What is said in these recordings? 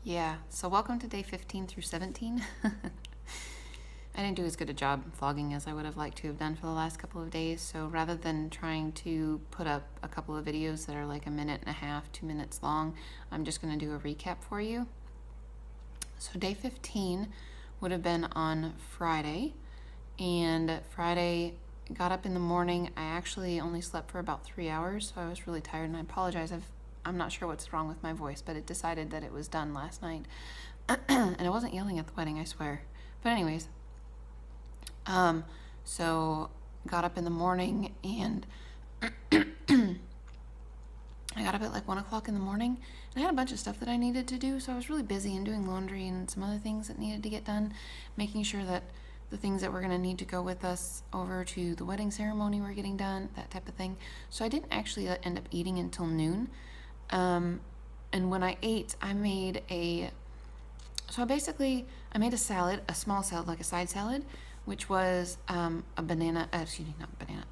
Yeah, so welcome to day 15 through 17. I didn't do as good a job vlogging as I would have liked to have done for the last couple of days, so rather than trying to put up a couple of videos that are like a minute and a half, 2 minutes long, I'm just going to do a recap for you. So day 15 would have been on Friday, and Friday got up in the morning. I actually only slept for about 3 hours, so I was really tired, and I apologize. I'm not sure what's wrong with my voice, but it decided that it was done last night. And I wasn't yelling at the wedding, I swear. But anyways, so got up in the morning, and I got up at like 1 o'clock in the morning, and I had a bunch of stuff that I needed to do, so I was really busy and doing laundry and some other things that needed to get done, making sure that the things that were going to need to go with us over to the wedding ceremony were getting done, that type of thing. So I didn't actually end up eating until noon. And when I ate, I made a salad, a small salad, like a side salad, which was a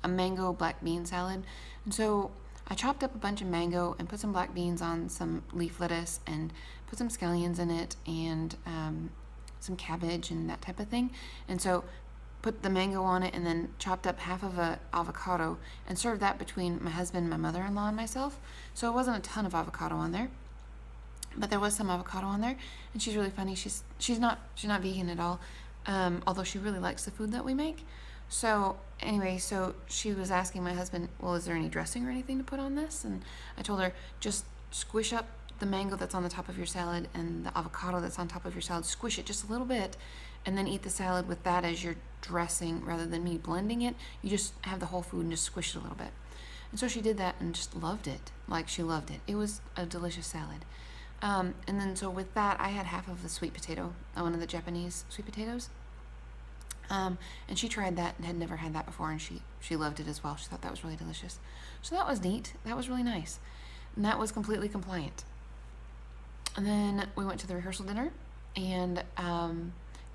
mango black bean salad. And so I chopped up a bunch of mango and put some black beans on some leaf lettuce and put some scallions in it and some cabbage and that type of thing. And so put the mango on it and then chopped up half of an avocado and served that between my husband, my mother-in-law, and myself. So it wasn't a ton of avocado on there, but there was some avocado on there. And she's really funny. She's not vegan at all, although she really likes the food that we make. So anyway, so she was asking my husband, well, is there any dressing or anything to put on this? And I told her, just squish up the mango that's on the top of your salad and the avocado that's on top of your salad, squish it just a little bit, and then eat the salad with that as your dressing rather than me blending it. You just have the whole food and just squish it a little bit. And so she did that and just loved it. Like, she loved it. It was a delicious salad. And then so with that, I had half of the sweet potato, one of the Japanese sweet potatoes. And she tried that and had never had that before, and she loved it as well. She thought that was really delicious. So that was neat. That was really nice. And that was completely compliant. And then we went to the rehearsal dinner, and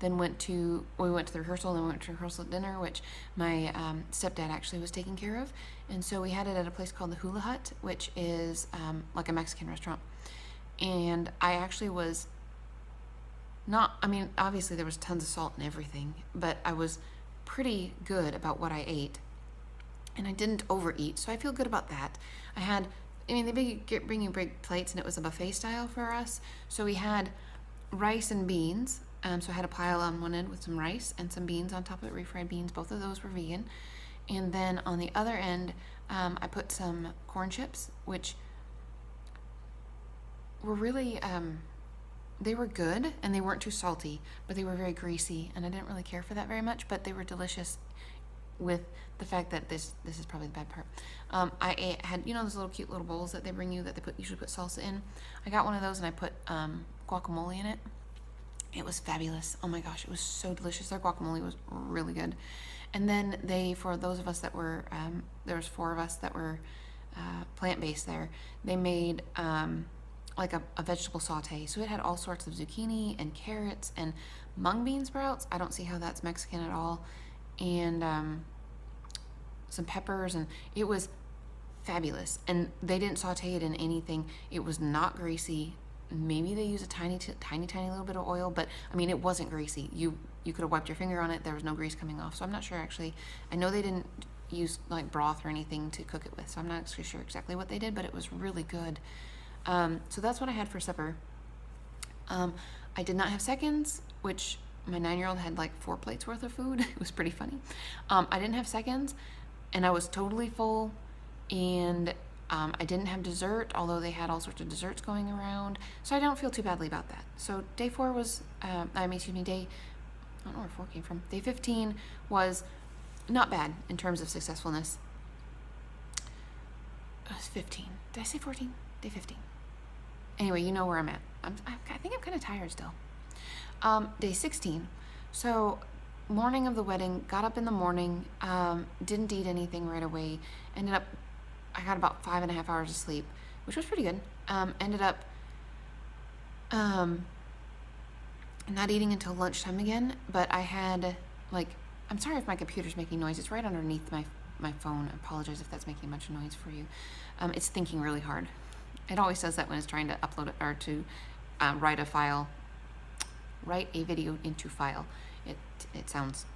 then we went to the rehearsal, and then we went to rehearsal dinner, which my stepdad actually was taking care of. And so we had it at a place called the Hula Hut, which is like a Mexican restaurant. And I actually was obviously there was tons of salt and everything, but I was pretty good about what I ate, and I didn't overeat, so I feel good about that. They bring you big plates, and it was a buffet style for us. So we had rice and beans. So I had a pile on one end with some rice and some beans on top of it, refried beans. Both of those were vegan. And then on the other end, I put some corn chips, which were really, they were good, and they weren't too salty, but they were very greasy, and I didn't really care for that very much, but they were delicious. With the fact that this is probably the bad part. I had, those little cute little bowls that they bring you that they usually put salsa in. I got one of those, and I put guacamole in it. It was fabulous. Oh my gosh, it was so delicious. Their guacamole was really good. And then for those of us that were, there was 4 of us that were plant-based there, they made like a vegetable saute. So it had all sorts of zucchini and carrots and mung bean sprouts. I don't see how that's Mexican at all. And some peppers, and it was fabulous. And they didn't saute it in anything. It was not greasy. Maybe they use a tiny little bit of oil, but it wasn't greasy. You could have wiped your finger on it. There was no grease coming off. So I'm not sure, actually. I know they didn't use like broth or anything to cook it with, so I'm not actually sure exactly what they did, but it was really good. So that's what I had for supper. I did not have seconds, which my 9-year-old had like 4 plates worth of food. It was pretty funny. I didn't have seconds, and I was totally full, and I didn't have dessert, although they had all sorts of desserts going around, so I don't feel too badly about that. So day 4 was, I don't know where 4 came from. Day 15 was not bad in terms of successfulness. It was 15. Did I say 14? Day 15. Anyway, you know where I'm at. I think I'm kind of tired still. Day 16. So morning of the wedding, got up in the morning, didn't eat anything right away. I got about 5.5 hours of sleep, which was pretty good. Ended up not eating until lunchtime again, but I had I'm sorry if my computer's making noise. It's right underneath my phone. I apologize if that's making a bunch of noise for you. It's thinking really hard. It always does that when it's trying to upload it or to write a video into file. It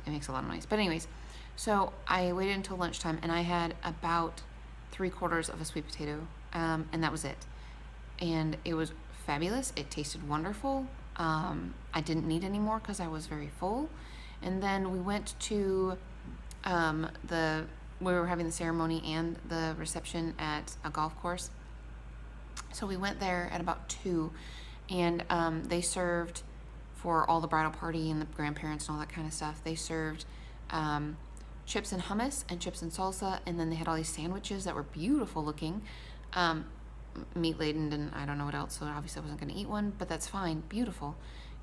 makes a lot of noise. But anyways, so I waited until lunchtime and I had about 3/4 of a sweet potato, and that was it. And it was fabulous. It tasted wonderful. I didn't need any more because I was very full. And then we went to we were having the ceremony and the reception at a golf course. So we went there at about 2, and they served for all the bridal party and the grandparents and all that kind of stuff. They served chips and hummus and chips and salsa, and then they had all these sandwiches that were beautiful looking, meat laden, and I don't know what else, so obviously I wasn't going to eat one, but that's fine, beautiful.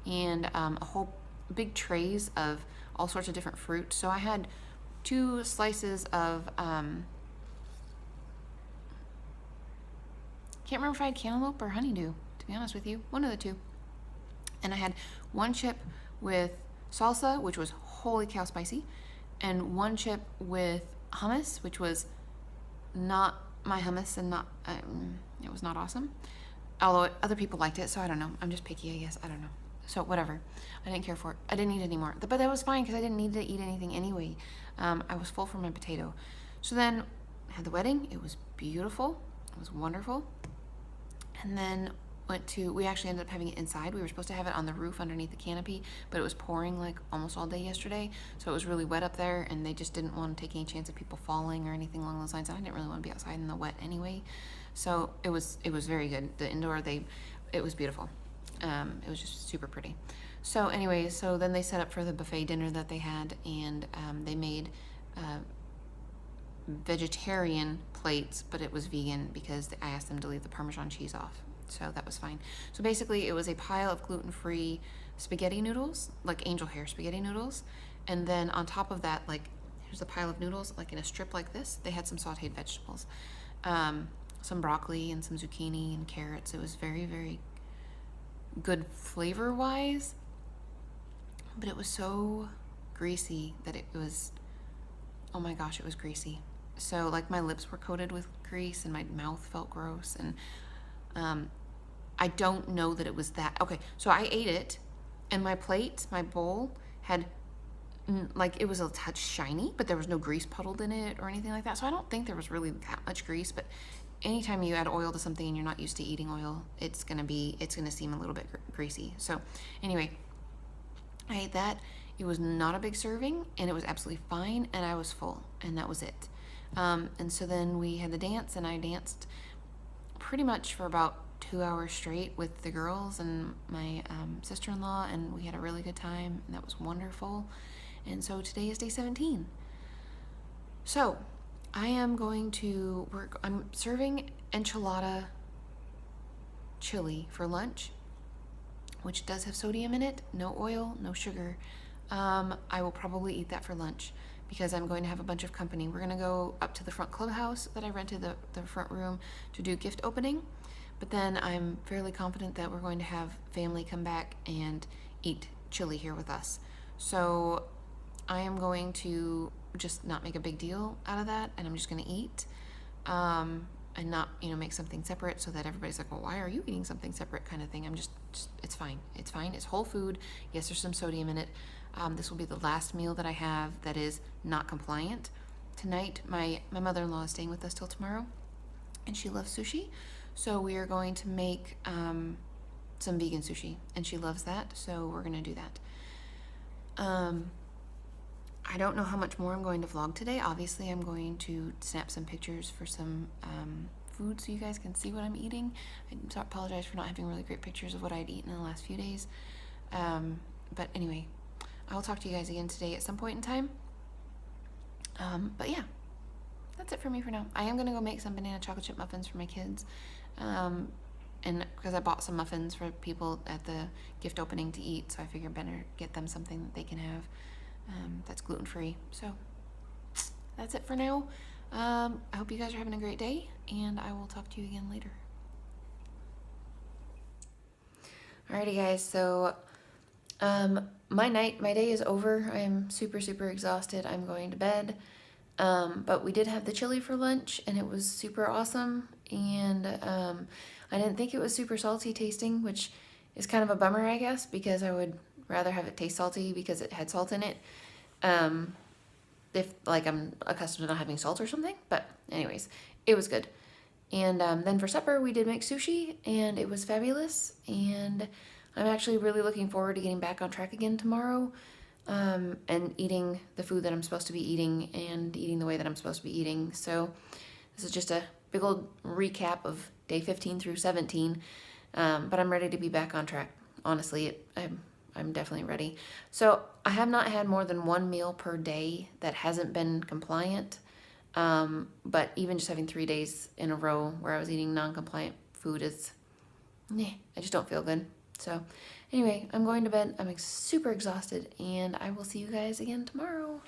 And a whole big trays of all sorts of different fruit. So I had 2 slices of can't remember if I had cantaloupe or honeydew, to be honest with you, one of the 2. And I had 1 chip with salsa, which was holy cow spicy, and 1 chip with hummus, which was not my hummus, and not it was not awesome. Although other people liked it, so I don't know. I'm just picky, I guess. I don't know. So whatever. I didn't care for it. I didn't eat any more. But that was fine because I didn't need to eat anything anyway. I was full from my potato. So then I had the wedding. It was beautiful. It was wonderful. And then we actually ended up having it inside. We were supposed to have it on the roof underneath the canopy, but it was pouring like almost all day yesterday. So it was really wet up there, and they just didn't want to take any chance of people falling or anything along those lines. And I didn't really want to be outside in the wet anyway. So it was very good. The indoor, it was beautiful. It was just super pretty. So anyway, so then they set up for the buffet dinner that they had, and they made vegetarian plates, but it was vegan because I asked them to leave the Parmesan cheese off. So that was fine. So basically it was a pile of gluten-free spaghetti noodles, like angel hair spaghetti noodles. And then on top of that, like, here's a pile of noodles, like in a strip like this. They had some sauteed vegetables, some broccoli and some zucchini and carrots. It was very, very good flavor-wise, but it was so greasy that it was, oh my gosh, it was greasy. So like my lips were coated with grease and my mouth felt gross, and I don't know that it was that. Okay, so I ate it, and my bowl had, like, it was a touch shiny, but there was no grease puddled in it or anything like that. So I don't think there was really that much grease, but anytime you add oil to something and you're not used to eating oil, it's gonna seem a little bit greasy. So anyway, I ate that. It was not a big serving, and it was absolutely fine, and I was full, and that was it. And so then we had the dance, and I danced pretty much for about 2 hours straight with the girls and my sister-in-law, and we had a really good time, and that was wonderful. And so today is day 17. So I am going to work. I'm serving enchilada chili for lunch, which does have sodium in it, no oil, no sugar. I will probably eat that for lunch because I'm going to have a bunch of company. We're gonna go up to the front clubhouse that I rented the front room to do gift opening, but then I'm fairly confident that we're going to have family come back and eat chili here with us. So I am going to just not make a big deal out of that, and I'm just gonna eat, and not, make something separate so that everybody's like, well, why are you eating something separate, kind of thing. I'm just it's fine. It's fine. It's whole food. Yes, there's some sodium in it. This will be the last meal that I have that is not compliant. Tonight, my mother-in-law is staying with us till tomorrow, and she loves sushi, so we are going to make some vegan sushi, and she loves that, so we're gonna do that. I don't know how much more I'm going to vlog today. Obviously, I'm going to snap some pictures for some food so you guys can see what I'm eating. I apologize for not having really great pictures of what I'd eaten in the last few days. But anyway, I'll talk to you guys again today at some point in time. But yeah, that's it for me for now. I am going to go make some banana chocolate chip muffins for my kids. And because I bought some muffins for people at the gift opening to eat, so I figured better get them something that they can have that's gluten-free. So that's it for now. I hope you guys are having a great day, and I will talk to you again later. Alrighty guys, so my day is over. I am super, super exhausted. I'm going to bed. But we did have the chili for lunch, and it was super awesome. And I didn't think it was super salty tasting, which is kind of a bummer, I guess, because I would rather have it taste salty because it had salt in it. Um, if like I'm accustomed to not having salt or something. But anyways, it was good. And then for supper, we did make sushi, and it was fabulous. And I'm actually really looking forward to getting back on track again tomorrow, and eating the food that I'm supposed to be eating and eating the way that I'm supposed to be eating. So this is just a big old recap of day 15 through 17. But I'm ready to be back on track. Honestly, I'm definitely ready. So I have not had more than one meal per day that hasn't been compliant. But even just having 3 days in a row where I was eating non-compliant food is, I just don't feel good. So anyway, I'm going to bed. I'm super exhausted, and I will see you guys again tomorrow.